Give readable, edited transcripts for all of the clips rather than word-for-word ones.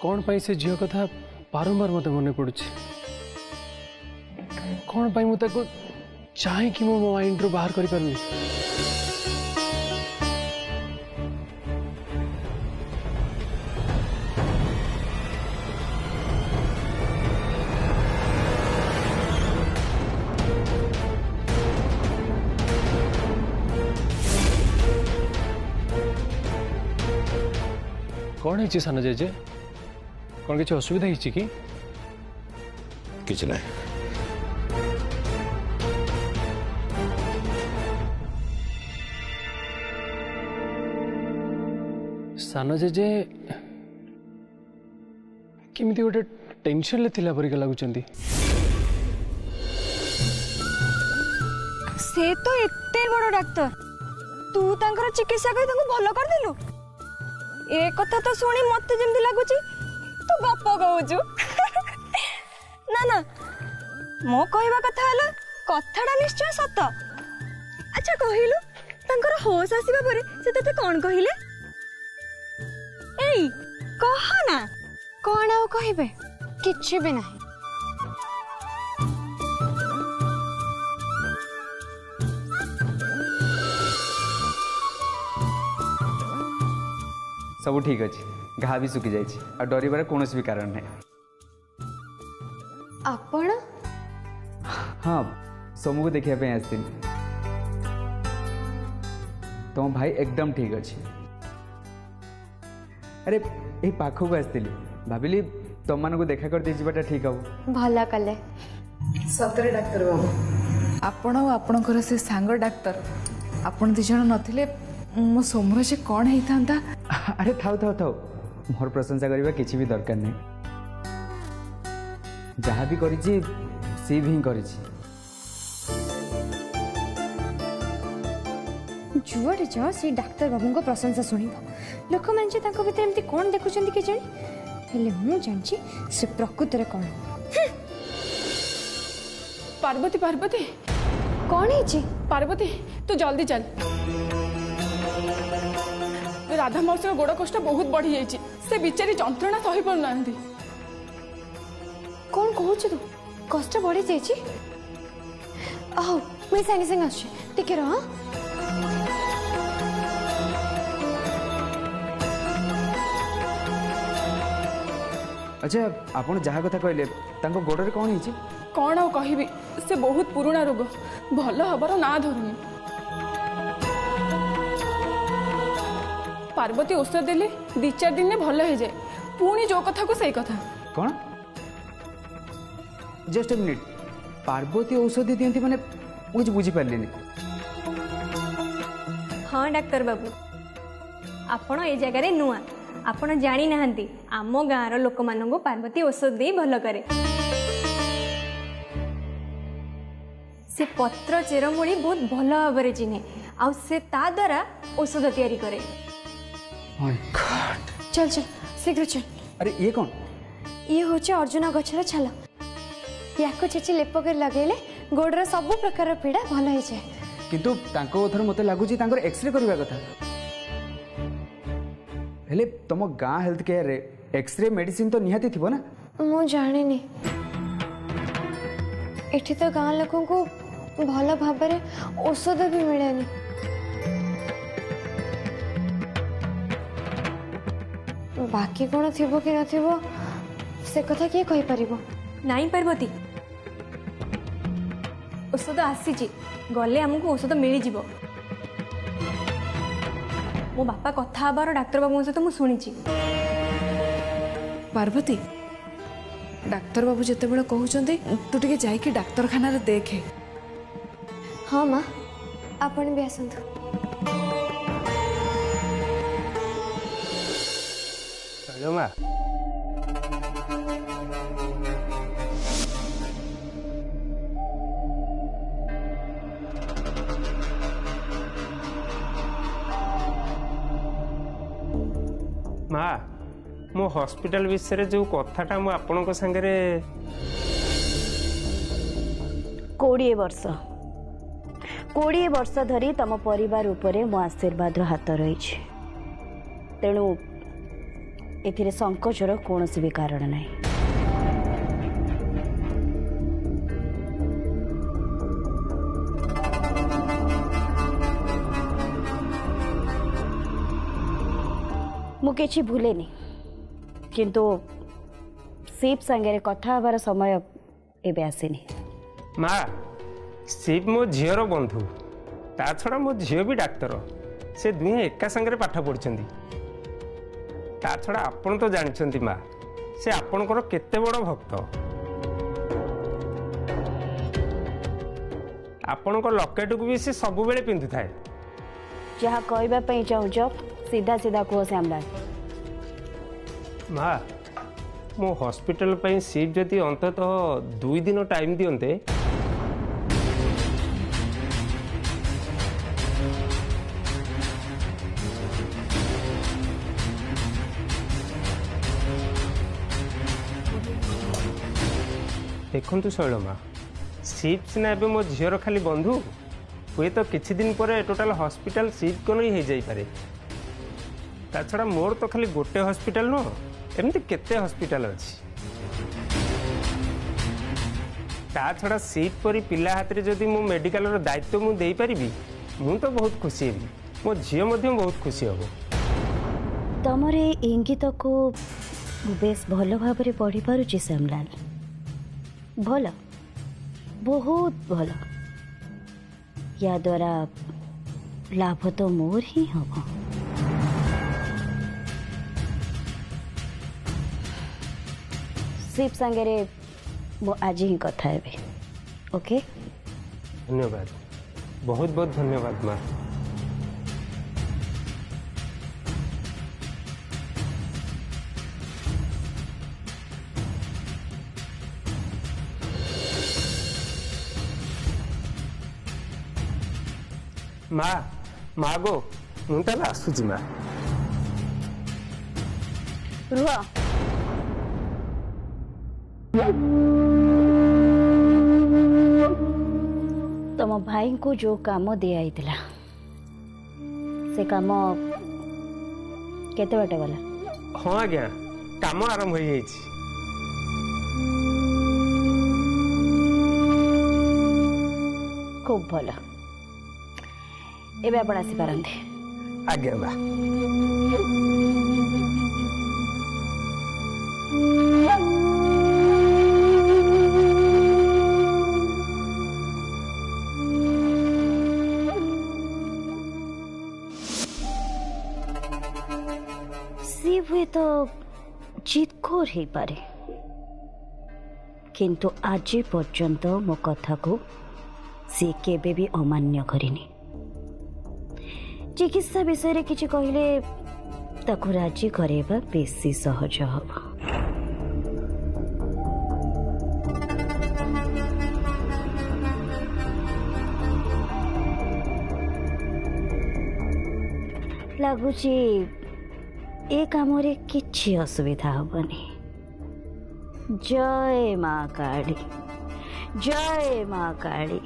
कौन पाई से झील कथा बारंबार मत मन पड़ू कौन पाई मुझे चाहे कि मो माइंड रू बाहर करि पारुनी कौन है सान जेजे कौन किसी असुविधा है कि किछ नहीं सान जेजे केमिति गोटे टेंशन ले थिला परिका लागुचंदी से तो एते बड़ डाक्टर तू तांकर चिकित्सा कर तांको भलो कर देलु ए कथा तो सुनी मत जेमती लागुची तू गप कहूचु ना ना मो कहवा कथा हला कथाटा निश्चय सत अच्छा कहिलु तांकर होश आसीबा परे से तते कोन कहिले एई कह ना कोन आउ कहिबे किछि भी नहीं सब ठीक अच्छे घा भी सुखी जाए डर कौन भी कारण नहीं आपण हाँ सोमू को देखा आसती तुम भाई एकदम ठीक अच्छे अरे ये पाखक आसती भाविली तुम मान को देखा कर दे ठीक हम भला कले सतरे डाक्तर बाबू आपण आपणकर से सांग डाक्तर आपण दी जण नथिले मो सोमर से कौन होता अरे थाउ थाउ थाउ मोर प्रशंसा करवा किसी भी दरकार नहीं जहाँ भी करी सी भी करी जुआड़े जाओ से डाक्तर बाबू को प्रशंसा शुणव लोक मैंने भीतर एमती कौन देखुं कि जाने मु जानी से प्रकृत में कौन पार्वती पार्वती कौन है पार्वती तू जल्दी चल राधा मौसी गोड़ कष्ट बहुत बढ़ी जाइए से बिचारी जंत्रणा सही पार कौन कहूँ तू कष्ट बढ़ी जाइए मुझे सागे सागे आसके रह अच्छा आपन जहाँ कथा कहले गोड़ कौन है कौन आउ कहबी से बहुत पुराना रोग भल हबार ना धरुनी पार्वती औषध देले 2-4 दिन में भल हो जाए पुणी जो कथा को सही कथा कौन जस्ट ए मिनिट पार्वती औषधि दियंती माने मुझे बुझी पारलिनी हाँ डाक्टर बाबू आपण ए जगह रे नुआ आपण जानी नाहंती आम गाँव लोक मान पार्वती औषध दे भल करे से पत्र चेरमूली बहुत भल भाव में चिन्हे आ से ता द्वारा औषध तैयारी करे चल चल शीघ्र चल अरे ये कौन ये हूँ अर्जुन गछर छाल या छेची लेप कर लगेले गोड़र सब प्रकार पीड़ा भल हो जाए किंतु थर मत लगुच एक्सरे करवा कथा हेले तुम गाँ हेल्थ केयर रे एक्सरे मेडिसिन तो निहाती थी ना मु जानी एठी तो गाँ लोक को भल भाव औषध भी मिलेनी बाकी कौन थी कि नथिबो से कथा किए कहि परिबो नाई पार्वती औषध आसी गले आमको औषध मिल जीवो मो बापा कथा हबार डाक्टर बाबू सहित मुझे शुणी पार्वती डाक्तर बाबू जिते बड़े कहते तू टे जाइए डाक्तरखाना रे देखे हाँ माँ आपण भी आसतु माँ माँ मो हॉस्पिटल विषय जो कथाटा मु आपन संगे 20 वर्ष धरी तम परिवार उपरे मो आशीर्वाद हाथ रही तेणु एथिरे संकोचर कौनसी भी कारण नहीं। मु किछि भूलेनी किंतु शिव सांगे कथा हबार समय एबे आसेनी। माँ शिव मो झीर बंधु ता छड़ा मो झील भी डाक्तर से दुहे एका संगे पाठ पढ़ी ता छड़ा आपण तो जानते माँ से आपणकर केते बड़ भक्त आपणकर लकेट को भी से सब बेले पिंधु थाए। जहाँ कहवाई चाहूच सीधा सीधा कह श्यामलाल। माँ मो हॉस्पिटल पे शिव जदि अंततः 2 दिन टाइम दियंते देखु शैलमा शिव सीना एवं मो झीर खाली बंधु हुए तो किछि दिन पर टोटाल हॉस्पिटल शिव को नहीं जाई पारे। ता छड़ा मोर तो खाली गोटे हॉस्पिटल नो एमती केते हॉस्पिटल अच्छी। ता छड़ा शिव परी पिला हाथ रे जदि मो मेडिकल रो दायित्व मु देई परिबी मु तो बहुत खुशी हेबी मो झील मध्य बहुत खुशी हबो। तमर ए इंगित को बेस भल भाव में पढ़ी पारुची श्यामलाल। भल बहुत भल या द्वारा लाभ तो मोर ही हम। शिव सांगे मो आज ही कथा हेबे। ओके धन्यवाद बहुत बहुत धन्यवाद माँ। माँ माँ गो मुझे आसूची माँ रुह तम भाई को जो काम दिया से काम केते बाटे गला? हाँ आज्ञा काम आरंभ हो जाइए। खूब भल एबे आपण आसी पारंते। आज्ञा बा सी हुए तो जिदखोर हो पारे किंतु आज पर्यंत मो कथा को सी केबे भी अमान्य करिनी। चिकित्सा विषय रे किछि कहिले ताकू राजी करेबा बेसी सहज हबा। लगुची ए काम रे किछि असुविधा हबनी। जय माँ काली जय माँ काली।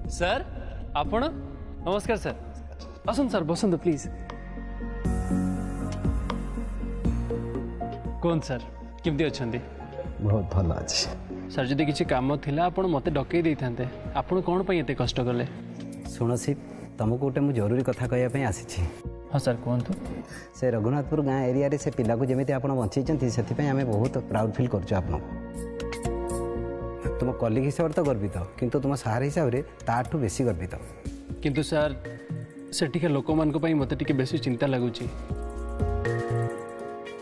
सर आपण नमस्कार सर आसन सर बसंत प्लीज। कौन सर केमती अछंती? बहुत भल अच्छे सर जदि किछि काम थिला आपण मते डकई देई थांते आपण कोन पई एते कष्ट करले? शुण शिव तुमको गोटे मुझे जरूरी कथा कहवाई आसी। हाँ सर कहतु। से रघुनाथपुर गाँ एरिया रे से पिला को जमी आप बंचई से आम बहुत प्राउड फिल कर तुम कलिग हिसाब से तो गर्वित किंतु तुम सार हिसाब से ताठू बेसी गर्वित। किंतु सर सेठिका लोक मान मते टिके बेसी चिंता लगुच।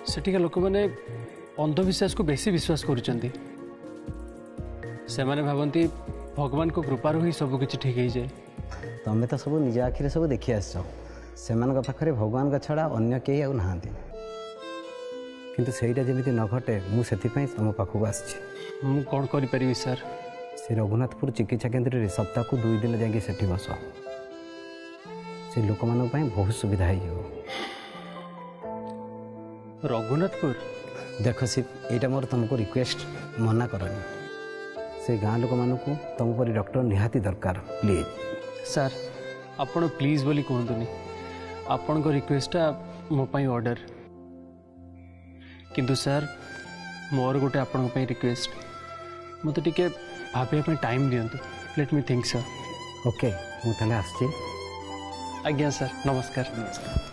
सेठिका लोक माने अंधविश्वास को बेसी विश्वास करुचंती। से माने भावंती भगवान को कृपारू ही सब किछि ठीक हो जाए। तुम्हें तो सब निज आखिरे सब देखी आस से पाखे भगवान का छड़ा अन्य कई आउ ना किंतु सेटा जमी न घटे मुझे तुम पाखक आसी। कौन करी सर? से रघुनाथपुर चिकित्सा केन्द्र में सप्ताह को 2 दिन जाके सेठी बस से लोक मान बहुत सुविधा हो। रघुनाथपुर देख शिव यहाँ मोर तुमको रिक्वेस्ट मना करनी से गाँ लोक मानू तुम पर डॉक्टर निहाती दरकार प्लीज। सर आपण प्लीज बोली कहतुनि आपण को रिक्वेस्टा मो पाई ऑर्डर किंतु सर मोर गोटे आपण रिक्वेस्ट मत टिके भाभी टाइम दिंतु let me think sir okay मुझे आसची आज्ञा सर नमस्कार नमस्कार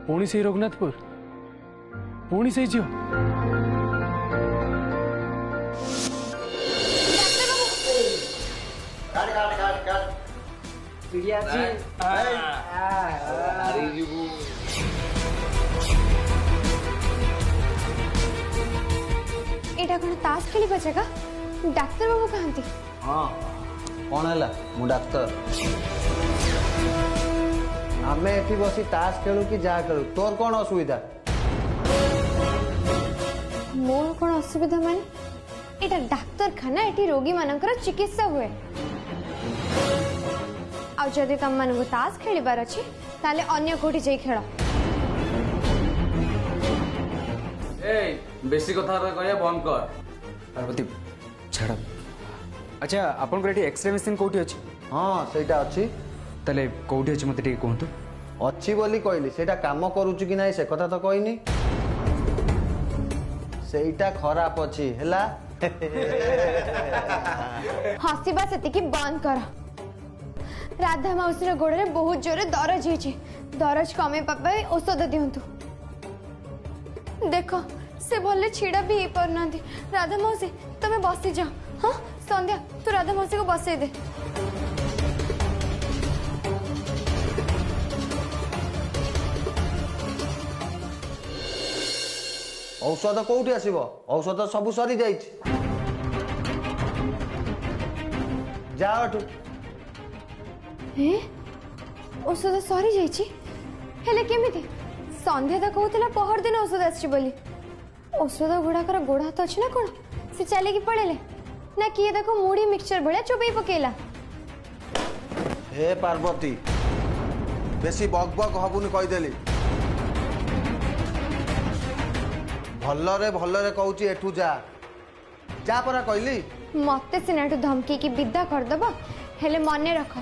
पुणी से रघुनाथपुर पुणी से झील एटा कौन ताश खेली बचेगा डाक्तर बाबू कहती हाँ कौन है मु डाक्तर आमे एठी बसी ताश खेलु कि जा खेलु तोर कौन असुविधा मोर कौन असुविधा माने एटा डाक्तरखाना एठी रोगी मानकर चिकित्सा हुए आ जदि तुम मानक ताश खेलिबार अछि ताले अन्य कोठी जाई खेल ए बेसी कथा कहया बंद कर पार्वती छाड़ अच्छा आपन एठी एक्सरे मशीन कोठी अछि हाँ सेटा अच्छी ताले कोठी अछि मते टिके कहंतु अच्छी बोली कहली सेटा काम करूछु कि नाही से कथा तो कहनी सेटा खराब अछि हैला हसीबा सेतिकी बंद कर राधा मौसी गोड़े बहुत जोरे दरज होइछि दरज कमे पापा औषध दियंतु देखो से भले छिड़ा भी हे परनांती राधा मौसी तमे बसी जा हां संध्या तू राधा मौसी को बसे दे औषध कोठी आसीबो औषध सब सरी जाइछि जाओ हे औषध सरी जाइछि हेले केमिति संध्या तो कहूला पहर दिन औषध आछि बोली औषध गुड़ाकर गोड़ हाथ अच्छी ना कौन से चले कि पड़ेले ना किए देखो मुढ़ी मिक्सचर भलिया चोबई पकेला हे पार्वती बेसी बक बक हबुनी कहीदेली भलरे कहूची एठू जा जा परा कहली मते सिना एठू धमकी की विदा कर दबो हेले मने रख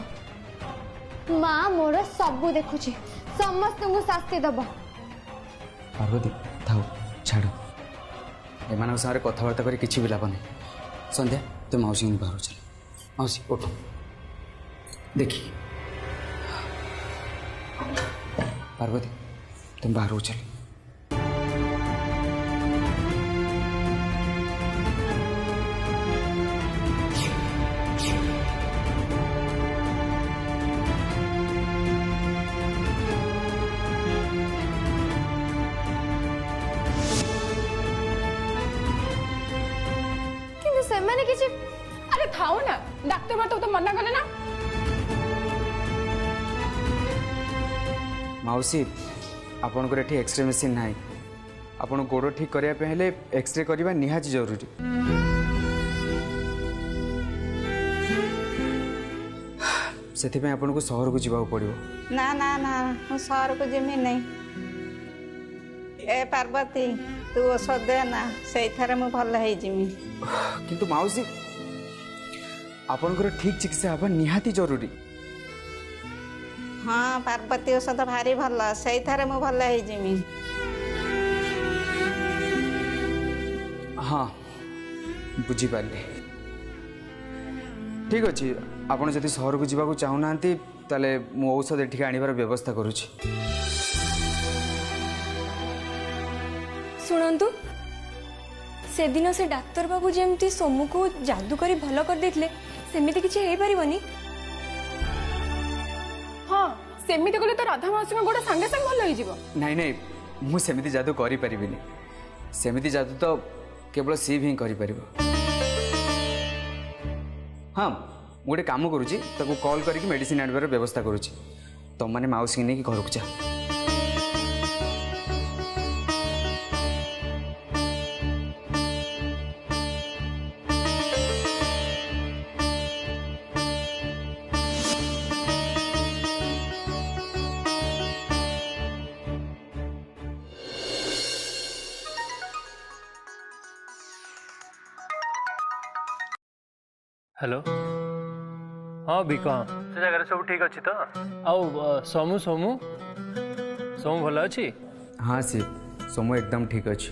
मां मोर सब देखुची समस्त को शास्ति दबो पार्वती थाओ छाड़ एमान सारे कथबार्ता करी किछि भी लाभ नहीं संध्या तो मौसी बाहर चल मौसी उठ देखी पार्वती तुम बाहर चल अरे थाओ ना डाक्टर बार तो मना कले ना मौसी आपन को एठी एक्सरे मशीन नाही आपन गोड़ ठीक करिया पे हेले एक्सरे करबा निहाज जरूरी सेति पे आपन को शहर को जीवा पड़िबो ना ना ना हम शहर को जिमी नहीं ए पार्वती तू औषध दे ना से थारे मु भल है जिमी किंतु मौसी आपन को ठीक चिकित्सा हबा निहाती जरूरी हाँ पार्वती औषध भारी भल से थारे मु भल है जिमी हाँ बुझी पारे ठीक अच्छे आपड़ जदि सहर को जावाक चाहूना ताले मु औषध एठिक आनिबार व्यवस्था करुछि शुणु से दिन से डाक्तर बाबू जमती सोमू को जादू करी भल कर देथिले सेमिति किछि हेई परिबनी हाँ सेमिति कले तो राधा मासी गोड़ सांगे सांगे भल होई जिवो नहीं नहीं मु सेमिति जादू करि परिबिनी सेमिति जादू तो केवल शिव ही करि परिबो हाँ गोटे काम करुँची कॉल करके मेडिसिन आनबार व्यवस्था करुँची तुम मैंने माउसी की नहीं घर को जा। हेलो हाँ भी कह से जगह सब ठीक अच्छी तो आउ सोमू सोमू सोमू भल अच्छी। हाँ सी सोमू एकदम ठीक अच्छी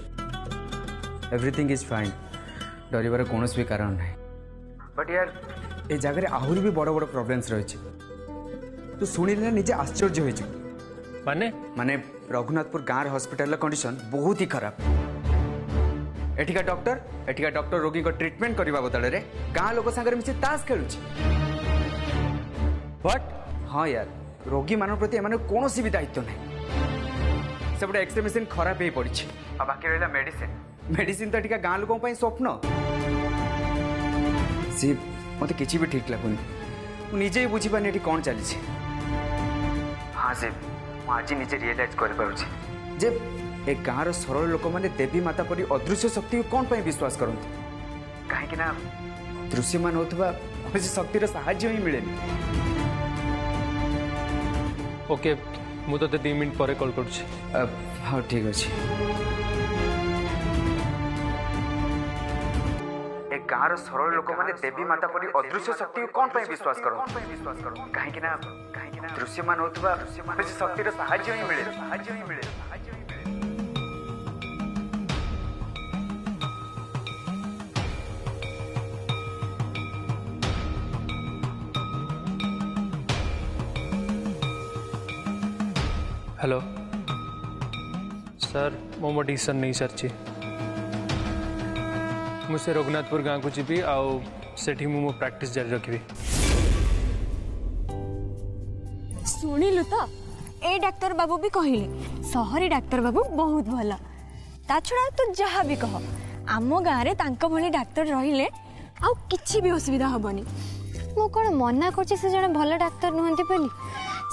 एवरीथिंग इज फाइन डर कौन भी कारण ना बट यार ए जगह आहरी भी बड़ बड़ प्रॉब्लम्स रही तू शुणिले निजे आश्चर्य हो माने माने रघुनाथपुर गाँव हॉस्पिटल कंडीशन बहुत ही खराब एठिका डॉक्टर रोगी को ट्रीटमेंट करने बदल रे गाँ लोक सागर मिसी ताश खेलु बट हाँ यार रोगी मान प्रति एम कौन भी दायित्व ना से गोटे एक्सरे मेसीन खराब हो पड़ी बाकी रहा मेडिसिन तो एठिका गाँ लोक स्वप्न सी मत कि भी ठीक लगुनि निजे ही बुझीपार ये कौन चली। हाँ सी मुझे निजे रियलाइज कर ए गाँव सरल लोक मैंने देवी माता परी अदृश्य शक्ति को कौन पाई विश्वास करते कहीं दृश्यमान होता शक्तिर साहाय्य ही मिले। ओके मु तो 2 मिनट पर कॉल कर। हाँ ठीक अच्छे ए गाँव सरल लोक मैंने देवी माता परी अदृश्य शक्ति को कौन पाई विश्वास करते कहीं दृश्यमान होता शक्तिर साहाय्य ही मिले। हेलो सर मो डिसीजन नहीं सारी मुझे रघुनाथपुर गाँव को जीवी आठी मो प्रैक्टिस जारी रखी। शुणिलु तो ए डाक्तर बाबू भी कहले सहरी डाक्तर बाबू बहुत भल ता छड़ा तू जहाँ भी कह आम गाँव में तांको भली डाक्तर रहिले आउ किछि भी असुविधा हबनी। मु कौन मना करछि से जने भल डाक्तर नुहंती बोली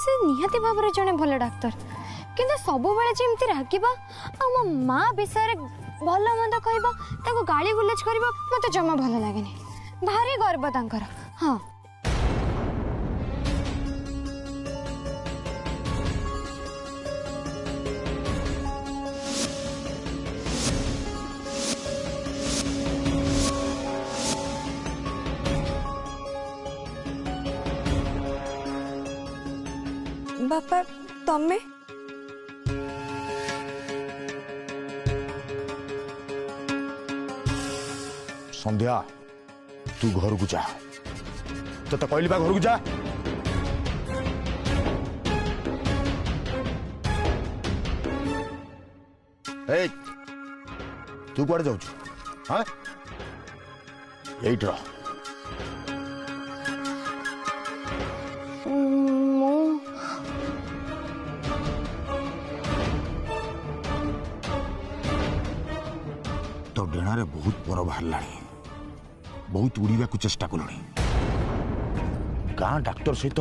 से निहाती भाव रे जने भल डाक्तर किंतु सबु बेले जेमती रागिबा आ मो माँ विषय भल मंद कहबा ताको गाली गुलज करबा मते जमा भल लागेनी भारी गर्व तांकर। हाँ बापा तमे संध्या तू घर को जा तो कहली बा घर को जा। ए तू कुआडे जाऊँ? हाँ यही तो डेणारे बहुत पर बाहर बहुत उड़ा को चेष्टा कल गाँ डाक्तर सहित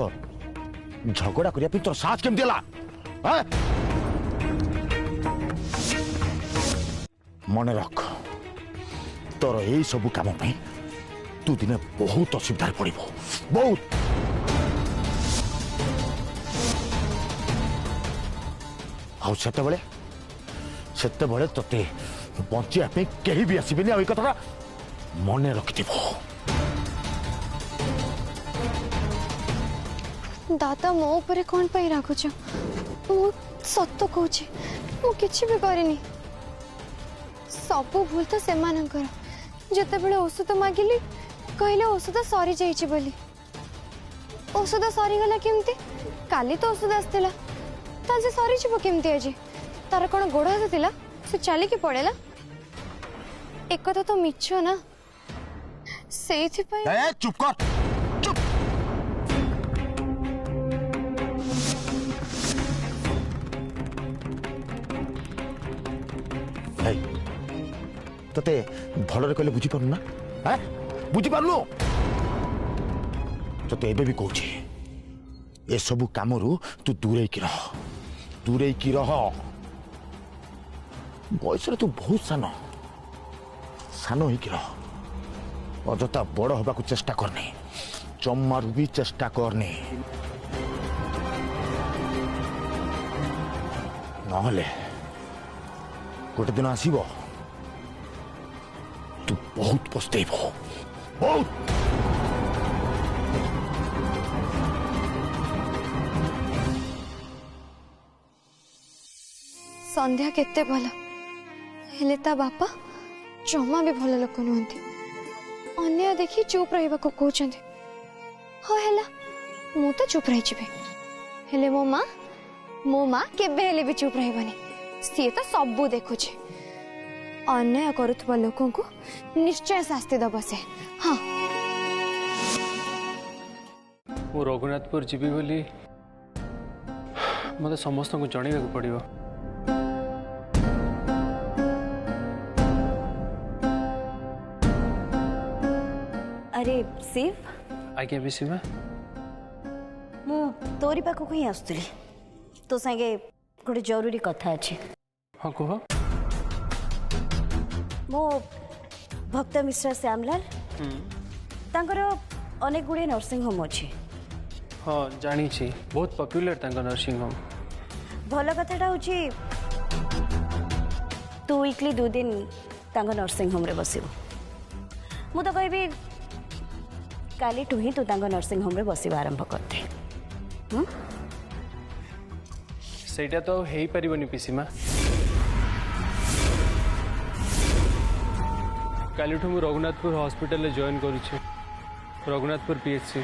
झगड़ा करने तोर साहस केमती है? मन रख तोर यही सब काम तू दिने बहुत असुविधा पड़ बहुत। आते ते बचापी कहीं भी आसबेनि आ कथा मन रखि दादा मो ऊपर कौन पाई राखुच मु सत कहूँ मु किछि भी करिनी सबू भूल तो से जिते बड़े औषध मागिली कहले औषध सरी जाइछि बोली औषध सरीगला केमती काली तो औषध आसला ताजे सरी जीव केमती आज तार कौन गोड़ हाथ थिला से चलिकी पड़ेला एक कथा तो मिछ ना से चुप कर चुप। तते भलरे कहले बुझी पारु ना बुझी पारलु तो एबे भी कहूँ ए सबू काम तू दूरे की रह बयस तू बहुत सान हो अजता बड़ हवा को चेष्टा करनी जमारू भी चेष्टा करनी नहले गोटे दिन आसब तू बहुत पछतेब बहुत। संध्या केते भल हेले ता बापा जमा भी भल लोक नुहंती अन्य देखी चुप रहिबा को कहउछंती हो हेला मु तो चुप रहि जिबे हेले मो मां केबे हेले भी चुप रहिबनी सी तो सबु देखुछे अन्याय करुथबा लोकन को निश्चय शास्ति दब से। हाँ मु रघुनाथपुर जीवी बोली मते समस्त को जणैबा को पड़िबो। अरे शिव आज्ञा विसीमा मु तोरी पाखक ही आसुली तो संगे गोटे जरूरी कथा अच्छे। हाँ कह मो भक्त मिश्रा श्यामलाल तांकर अनेक गुड़े नर्सिंग होम अच्छे। हाँ जानी बहुत पॉपुलर तांका नर्सिंग होम। भल कथाटा हूँ तू वीकली 2 दिन तांका नर्सिंग होम रे बसिबो मु तो कहबी काली टू ही तू तांका नर्सिंग होम रे बसिबा आरंभ करते। सेटा तो हेई परिबनी पिसीमा कालीठू मु रघुनाथपुर हॉस्पिटल जॉइन करूछु रघुनाथपुर पीएचसी।